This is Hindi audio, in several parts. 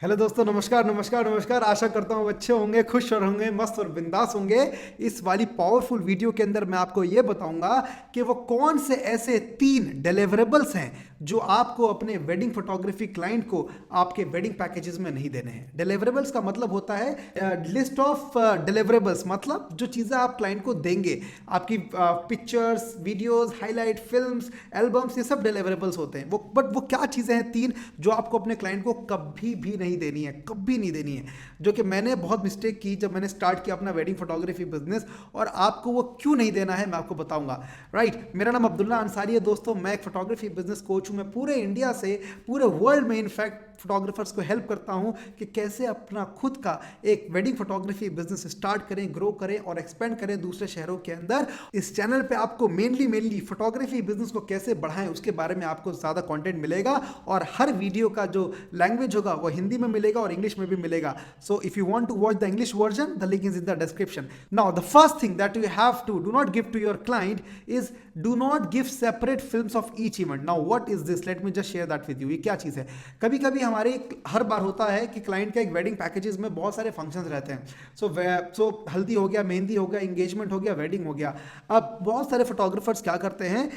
हेलो दोस्तों, नमस्कार नमस्कार नमस्कार। आशा करता हूँ अच्छे होंगे, खुश और होंगे, मस्त और बिंदास होंगे। इस वाली पावरफुल वीडियो के अंदर मैं आपको ये बताऊंगा कि वो कौन से ऐसे 3 डिलीवरेबल्स हैं जो आपको अपने वेडिंग फोटोग्राफी क्लाइंट को आपके वेडिंग पैकेजेस में नहीं देने हैं। डिलीवरेबल्स का मतलब होता है लिस्ट ऑफ डिलीवरेबल्स, मतलब जो चीज़ें आप क्लाइंट को देंगे, आपकी pictures, videos, highlight films, albums, ये सब डिलीवरेबल्स होते हैं। वो क्या चीज़ें हैं 3 जो आपको अपने क्लाइंट को कभी भी नहीं देनी है, कभी नहीं देनी है। जो कि मैंने बहुत मिस्टेक की जब मैंने स्टार्ट किया अपना वेडिंग फोटोग्राफी बिजनेस, और आपको वो क्यों नहीं देना है मैं आपको बताऊंगा। राइट, मेरा नाम अब्दुल्ला अंसारी है दोस्तों। मैं एक फोटोग्राफी बिजनेस कोच हूं। मैं पूरे इंडिया से, पूरे वर्ल्ड में इनफैक्ट फोटोग्राफर्स को हेल्प करता हूं कि कैसे अपना खुद का एक वेडिंग फोटोग्राफी बिजनेस स्टार्ट करें, ग्रो करें और एक्सपेंड करें दूसरे शहरों के अंदर। इस चैनल पे आपको मेनली फोटोग्राफी बिजनेस को कैसे बढ़ाएं उसके बारे में आपको ज़्यादा कंटेंट मिलेगा, और हर वीडियो का जो लैंग्वेज होगा वो हिंदी में मिलेगा और इंग्लिश में भी मिलेगा। So if you want to watch the English version, the link is in the description. Now the first thing that you have to do not give to your client is do not give separate films of each event. Now what is this, let me just share that with you. ये क्या चीज़ है? कभी कभी हमारे हर बार होता है कि क्लाइंट का एक वेडिंग पैकेजेस में बहुत सारे फंक्शंस रहते हैं। सो हल्दी हो गया, मेहंदी हो गया, इंगेजमेंट हो गया, वेडिंग हो गया। अब बहुत सारे फोटोग्राफर्स क्या करते हैं,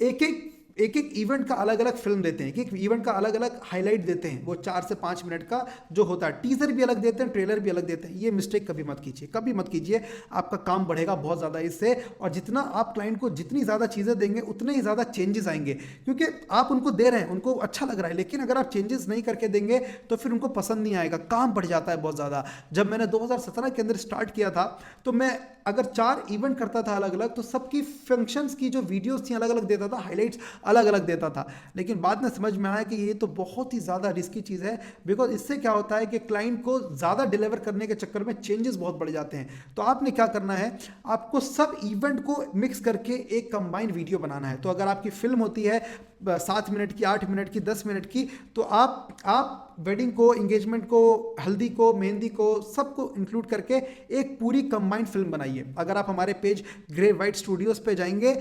एक एक इवेंट का अलग अलग फिल्म देते हैं, एक इवेंट का अलग अलग हाईलाइट देते हैं। वो 4 से 5 मिनट का जो होता है, टीजर भी अलग देते हैं, ट्रेलर भी अलग देते हैं। ये मिस्टेक कभी मत कीजिए, कभी मत कीजिए। आपका काम बढ़ेगा बहुत ज़्यादा इससे, और जितना आप क्लाइंट को जितनी ज़्यादा चीज़ें देंगे उतने ही ज़्यादा चेंजेस आएंगे, क्योंकि आप उनको दे रहे हैं, उनको अच्छा लग रहा है। लेकिन अगर आप चेंजेस नहीं करके देंगे तो फिर उनको पसंद नहीं आएगा, काम बढ़ जाता है बहुत ज़्यादा। जब मैंने 2017 के अंदर स्टार्ट किया था तो मैं अगर 4 इवेंट करता था अलग अलग, तो सबकी फंक्शंस की जो वीडियोस थी अलग अलग देता था, हाईलाइट्स अलग अलग देता था। लेकिन बाद में समझ में आया कि ये तो बहुत ही ज़्यादा रिस्की चीज़ है, बिकॉज इससे क्या होता है कि क्लाइंट को ज़्यादा डिलीवर करने के चक्कर में चेंजेस बहुत बढ़ जाते हैं। तो आपने क्या करना है, आपको सब इवेंट को मिक्स करके एक कंबाइंड वीडियो बनाना है। तो अगर आपकी फिल्म होती है 7 मिनट की, 8 मिनट की, 10 मिनट की, तो आप वेडिंग को, इंगेजमेंट को, हल्दी को, मेहंदी को, सबको इंक्लूड करके एक पूरी कंबाइंड फिल्म बनाइए। अगर आप हमारे पेज ग्रे वाइट स्टूडियोज पे जाएंगे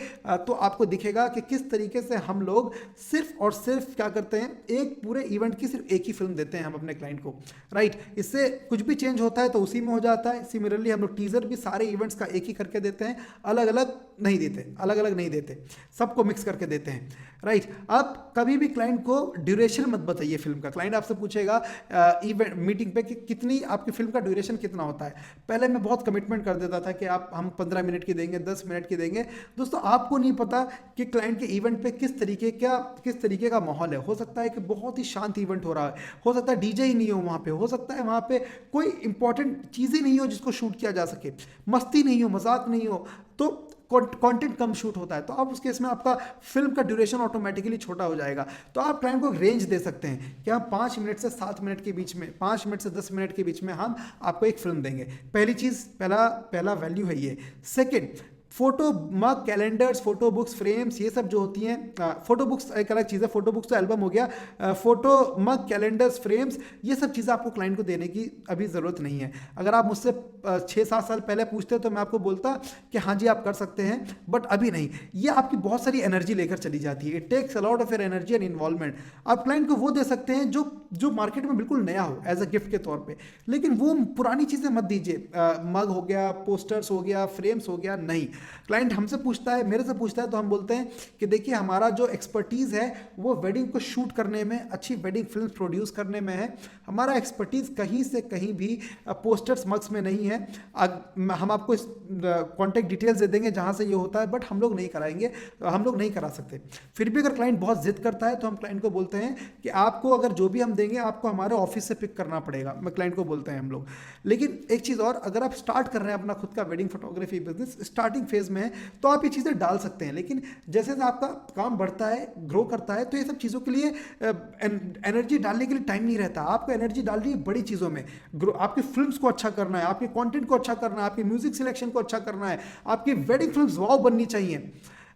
तो आपको दिखेगा कि किस तरीके से हम लोग सिर्फ और सिर्फ क्या करते हैं, एक पूरे इवेंट की सिर्फ एक ही फिल्म देते हैं हम अपने क्लाइंट को। राइट, इससे कुछ भी चेंज होता है तो उसी में हो जाता है। सिमिलरली हम लोग टीजर भी सारे इवेंट्स का एक ही करके देते हैं, अलग अलग नहीं देते, अलग अलग नहीं देते, सबको मिक्स करके देते हैं। राइट, अब कभी भी क्लाइंट को ड्यूरेशन मत बताइए फिल्म का। क्लाइंट आपसे पूछेगा इवेंट मीटिंग पे कि कितनी आपकी फिल्म का ड्यूरेशन कितना होता है। पहले मैं बहुत कमिटमेंट कर देता था कि हम 15 मिनट की देंगे, 10 मिनट की देंगे। दोस्तों, आपको नहीं पता कि क्लाइंट के इवेंट पे किस तरीके का माहौल है। हो सकता है कि बहुत ही शांत इवेंट हो रहा है, हो सकता है डीजे ही नहीं हो वहाँ पे, हो सकता है वहाँ पे कोई इंपॉर्टेंट चीज़ ही नहीं हो जिसको शूट किया जा सके, मस्ती नहीं हो, मजाक नहीं हो, तो कंटेंट कम शूट होता है। तो अब उस केस में आपका फिल्म का ड्यूरेशन ऑटोमेटिकली छोटा हो जाएगा। तो आप क्लाइंट को रेंज दे सकते हैं कि हम 5 मिनट से 7 मिनट के बीच में, 5 मिनट से 10 मिनट के बीच में हम आपको एक फिल्म देंगे। पहली चीज़, पहला वैल्यू है ये। सेकेंड, फोटो मग, कैलेंडर्स, फोटो बुक्स, फ्रेम्स, ये सब जो होती हैं, फोटो बुक्स एक अलग चीज़ है, फोटो बुक्स तो एल्बम हो गया। फोटो मग, कैलेंडर्स, फ्रेम्स, ये सब चीज़ें आपको क्लाइंट को देने की अभी ज़रूरत नहीं है। अगर आप मुझसे 6-7 साल पहले पूछते तो मैं आपको बोलता कि हाँ जी आप कर सकते हैं, बट अभी नहीं। ये आपकी बहुत सारी एनर्जी लेकर चली जाती है। It takes a lot of your energy and involvement. आप क्लाइंट को वो दे सकते हैं जो मार्केट में बिल्कुल नया हो, एज अ गिफ्ट के तौर पे, लेकिन वो पुरानी चीज़ें मत दीजिए। मग हो गया, पोस्टर्स हो गया, फ्रेम्स हो गया, नहीं। क्लाइंट हमसे पूछता है, मेरे से पूछता है, तो हम बोलते हैं कि देखिए हमारा जो एक्सपर्टीज़ है वो वेडिंग को शूट करने में, अच्छी वेडिंग फिल्म प्रोड्यूस करने में है। हमारा एक्सपर्टीज़ कहीं से कहीं भी पोस्टर्स, मग्स में नहीं है। हम आपको कॉन्टैक्ट डिटेल्स दे देंगे जहाँ से ये होता है, बट हम लोग नहीं कराएंगे, हम लोग नहीं करा सकते। फिर भी अगर क्लाइंट बहुत जिद करता है तो हम क्लाइंट को बोलते हैं कि आपको अगर जो भी हम देंगे आपको हमारे ऑफिस से पिक करना पड़ेगा। मैं क्लाइंट को बोलते हैं हम लोग। लेकिन एक चीज़ और, अगर आप स्टार्ट कर रहे हैं अपना खुद का wedding photography business, starting phase में है, तो आप ये चीज़ें डाल सकते हैं। लेकिन जैसे जैसे आपका काम बढ़ता है, ग्रो करता है, तो ये सब चीज़ों के लिए एनर्जी डालने के लिए टाइम नहीं रहता। आपको एनर्जी डालनी है बड़ी चीज़ों में। ग्रो, आपकी फिल्म्स को अच्छा करना है, आपके कंटेंट को अच्छा करना है, आपकी म्यूजिक सिलेक्शन को अच्छा करना है, आपकी वेडिंग फिल्म्स वाव बननी चाहिए।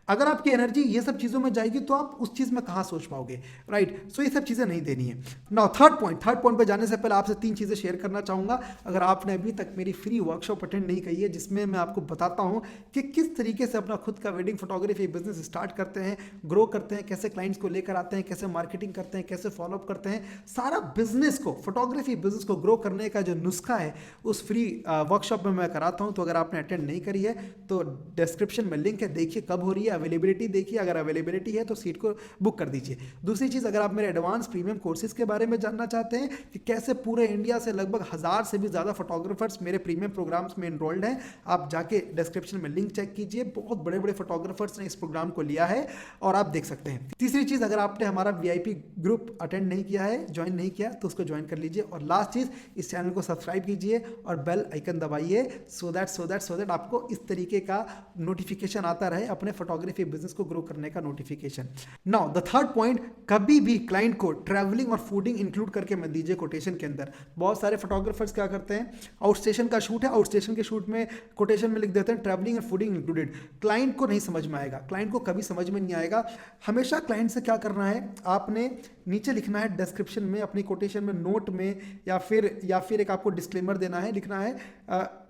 अगर आपकी एनर्जी ये सब चीज़ों में जाएगी तो आप उस चीज़ में कहाँ सोच पाओगे, राइट। सो ये सब चीज़ें नहीं देनी है। नाउ थर्ड पॉइंट पे जाने से पहले आपसे 3 चीज़ें शेयर करना चाहूँगा। अगर आपने अभी तक मेरी फ्री वर्कशॉप अटेंड नहीं की है, जिसमें मैं आपको बताता हूँ कि किस तरीके से अपना खुद का वेडिंग फोटोग्राफी बिजनेस स्टार्ट करते हैं, ग्रो करते हैं, कैसे क्लाइंट्स को लेकर आते हैं, कैसे मार्केटिंग करते हैं, कैसे फॉलोअप करते हैं, सारा बिजनेस को, फोटोग्राफी बिजनेस को ग्रो करने का जो नुस्खा है उस फ्री वर्कशॉप में मैं कराता हूँ। तो अगर आपने अटेंड नहीं करी है तो डिस्क्रिप्शन में लिंक है, देखिए कब हो रही है, अवेलेबिलिटी देखिए, अगर अवेलेबिलिटी है तो सीट को बुक कर दीजिए। दूसरी चीज़, अगर आप मेरे एडवांस प्रीमियम कोर्सेज के बारे में जानना चाहते हैं कि कैसे पूरे इंडिया से लगभग 1000 से भी ज़्यादा फोटोग्राफर्स मेरे प्रीमियम प्रोग्राम्स में इनरोल्ड हैं, आप जाके डिस्क्रिप्शन में लिंक चेक कीजिए। बहुत बड़े बड़े फोटोग्राफर्स ने इस प्रोग्राम को लिया है और आप देख सकते हैं। तीसरी चीज़, अगर आपने हमारा VIP ग्रुप अटेंड नहीं किया है, ज्वाइन नहीं किया, तो उसको ज्वाइन कर लीजिए। और लास्ट चीज़, इस चैनल को सब्सक्राइब कीजिए और बेल आइकन दबाइए सो दैट आपको इस तरीके का नोटिफिकेशन आता रहे, अपने फोटोग्राफी बिजनेस को ग्रो करने का notification. Now the third point, कभी भी क्लाइंट को ट्रैवलिंग और फूडिंग इंक्लूड करके मत दीजिए कोटेशन के अंदर। बहुत सारे फोटोग्राफर्स क्या करते हैं, आउट स्टेशन का शूट है, आउट स्टेशन के शूट में कोटेशन में लिख देते हैं ट्रैवलिंग और फूडिंग इंक्लूडेड। क्लाइंट को नहीं समझ में आएगा, क्लाइंट को कभी समझ में नहीं आएगा। हमेशा क्लाइंट से क्या करना है, आपने नीचे लिखना है डिस्क्रिप्शन में, अपनी कोटेशन में, नोट में, या फिर एक आपको डिस्क्लेमर देना है, लिखना है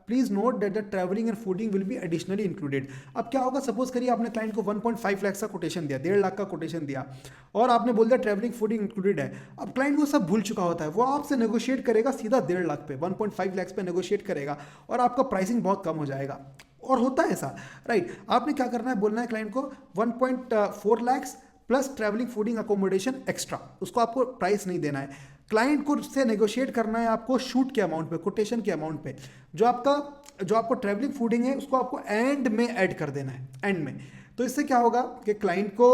please note that the travelling and fooding will be additionally included. अब क्या होगा, सपोज करिए आपने क्लाइंट को 1.5 लाख का कोटेशन दिया, 1.5 लाख का कोटेशन दिया, और आपने बोल दिया ट्रैवलिंग फूडिंग इंक्लूडेड है। अब क्लाइंट वो सब भूल चुका होता है, वो आपसे नेगोशिएट करेगा सीधा 1.5 लाख पे, 1.5 लाख पे नेगोशिएट करेगा और आपका प्राइसिंग बहुत कम हो जाएगा। और होता है ऐसा, राइट। आपने क्या करना है, बोलना है क्लाइंट को 1.4 lakh plus travelling fooding accommodation extra, उसको आपको प्राइस नहीं देना है। क्लाइंट को से नेगोशिएट करना है आपको शूट के अमाउंट पे, कोटेशन के अमाउंट पे। जो आपको ट्रैवलिंग फूडिंग है उसको आपको एंड में ऐड कर देना है, एंड में। तो इससे क्या होगा कि क्लाइंट को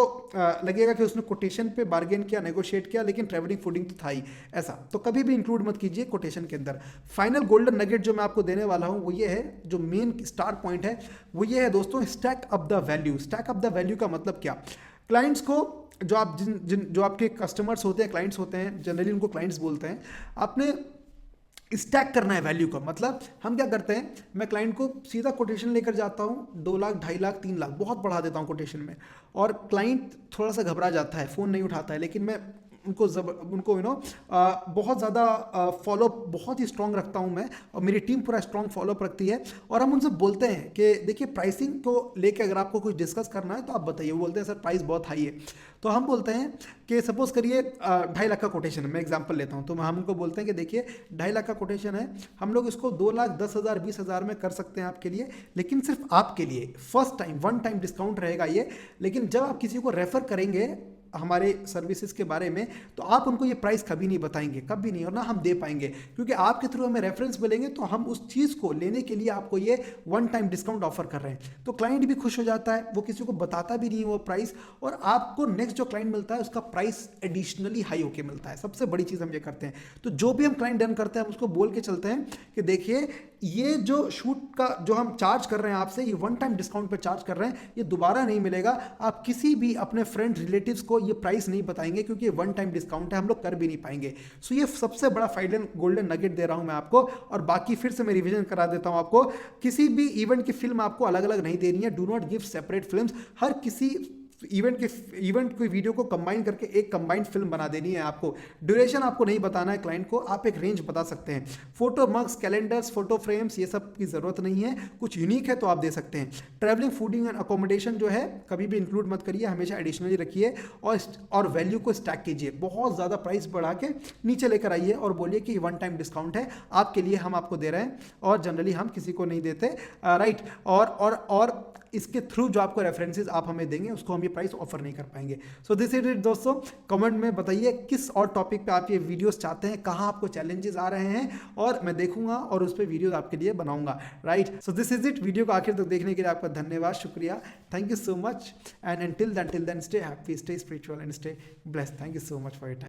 लगेगा कि उसने कोटेशन पे बार्गेन किया, नेगोशिएट किया, लेकिन ट्रैवलिंग फूडिंग तो था ही। ऐसा तो कभी भी इंक्लूड मत कीजिए कोटेशन के अंदर। फाइनल गोल्डन नगेट जो मैं आपको देने वाला हूं वो ये है, जो मेन स्टार पॉइंट है वो ये है दोस्तों, stack up the value. Stack up the value का मतलब क्या, क्लाइंट्स को, जो आपके कस्टमर्स होते हैं, क्लाइंट्स होते हैं, जनरली उनको क्लाइंट्स बोलते हैं, आपने स्टैक करना है वैल्यू का। मतलब हम क्या करते हैं, मैं क्लाइंट को सीधा कोटेशन लेकर जाता हूँ 2 लाख, 2.5 लाख, 3 लाख, बहुत बढ़ा देता हूँ कोटेशन में, और क्लाइंट थोड़ा सा घबरा जाता है, फ़ोन नहीं उठाता है, लेकिन मैं उनको बहुत ज़्यादा फॉलोअप बहुत ही स्ट्रॉन्ग रखता हूं मैं, और मेरी टीम पूरा स्ट्रॉन्ग फॉलोअप रखती है। और हम उनसे बोलते हैं कि देखिए प्राइसिंग को लेके अगर आपको कुछ डिस्कस करना है तो आप बताइए। वो बोलते हैं सर प्राइस बहुत हाई है। तो हम बोलते हैं कि सपोज करिए 2.5 लाख का कोटेशन है, मैं एग्जांपल लेता हूं, तो हम उनको बोलते हैं कि देखिए 2.5 लाख का कोटेशन है, हम लोग इसको 2,10,000 20,000 में कर सकते हैं आपके लिए, लेकिन सिर्फ आपके लिए first time, one time discount रहेगा ये। लेकिन जब आप किसी को रेफर करेंगे हमारे सर्विसेज के बारे में तो आप उनको ये प्राइस कभी नहीं बताएंगे, कभी नहीं, और ना हम दे पाएंगे, क्योंकि आपके थ्रू हमें रेफरेंस मिलेंगे तो हम उस चीज़ को लेने के लिए आपको ये वन टाइम डिस्काउंट ऑफर कर रहे हैं। तो क्लाइंट भी खुश हो जाता है, वो किसी को बताता भी नहीं है वो प्राइस, और आपको नेक्स्ट जो क्लाइंट मिलता है उसका प्राइस एडिशनली हाई होके मिलता है। सबसे बड़ी चीज़ हम ये करते हैं। तो जो भी हम क्लाइंट डन करते हैं हम उसको बोल के चलते हैं कि देखिए ये जो शूट का जो हम चार्ज कर रहे हैं आपसे, ये वन टाइम डिस्काउंट पर चार्ज कर रहे हैं, ये दोबारा नहीं मिलेगा। आप किसी भी अपने फ्रेंड रिलेटिव्स को ये प्राइस नहीं बताएंगे, क्योंकि ये वन टाइम डिस्काउंट है, हम लोग कर भी नहीं पाएंगे। सो ये सबसे बड़ा फाइनल गोल्डन नगेट दे रहा हूं मैं आपको। और बाकी फिर से मैं रिवीजन करा देता हूं आपको, किसी भी इवेंट की फिल्म आपको अलग अलग नहीं देनी है। Do not give separate films. हर किसी इवेंट की वीडियो को कंबाइन करके एक कंबाइंड फिल्म बना देनी है आपको। ड्यूरेशन आपको नहीं बताना है क्लाइंट को, आप एक रेंज बता सकते हैं। Photo mugs, calendars, photo frames, ये सब की जरूरत नहीं है। कुछ यूनिक है तो आप दे सकते हैं। ट्रैवलिंग, फूडिंग एंड अकोमोडेशन जो है कभी भी इंक्लूड मत करिए, हमेशा एडिशनली रखिए। और वैल्यू को स्टैक कीजिए, बहुत ज़्यादा प्राइस बढ़ा के नीचे लेकर आइए और बोलिए कि वन टाइम डिस्काउंट है आपके लिए, हम आपको दे रहे हैं, और जनरली हम किसी को नहीं देते, राइट। और इसके थ्रू जो आपको रेफरेंसेस आप हमें देंगे उसको हम ये प्राइस ऑफर नहीं कर पाएंगे। सो दिस इज इट दोस्तों। कमेंट में बताइए किस और टॉपिक पे आप ये वीडियोस चाहते हैं, कहाँ आपको चैलेंजेस आ रहे हैं, और मैं देखूंगा और उस पर वीडियोस आपके लिए बनाऊंगा, right. So this is it. Video को आखिर तक देखने के लिए आपका धन्यवाद, शुक्रिया, thank you so much. And till then stay happy, stay spiritual and stay blessed. Thank you so much for your time.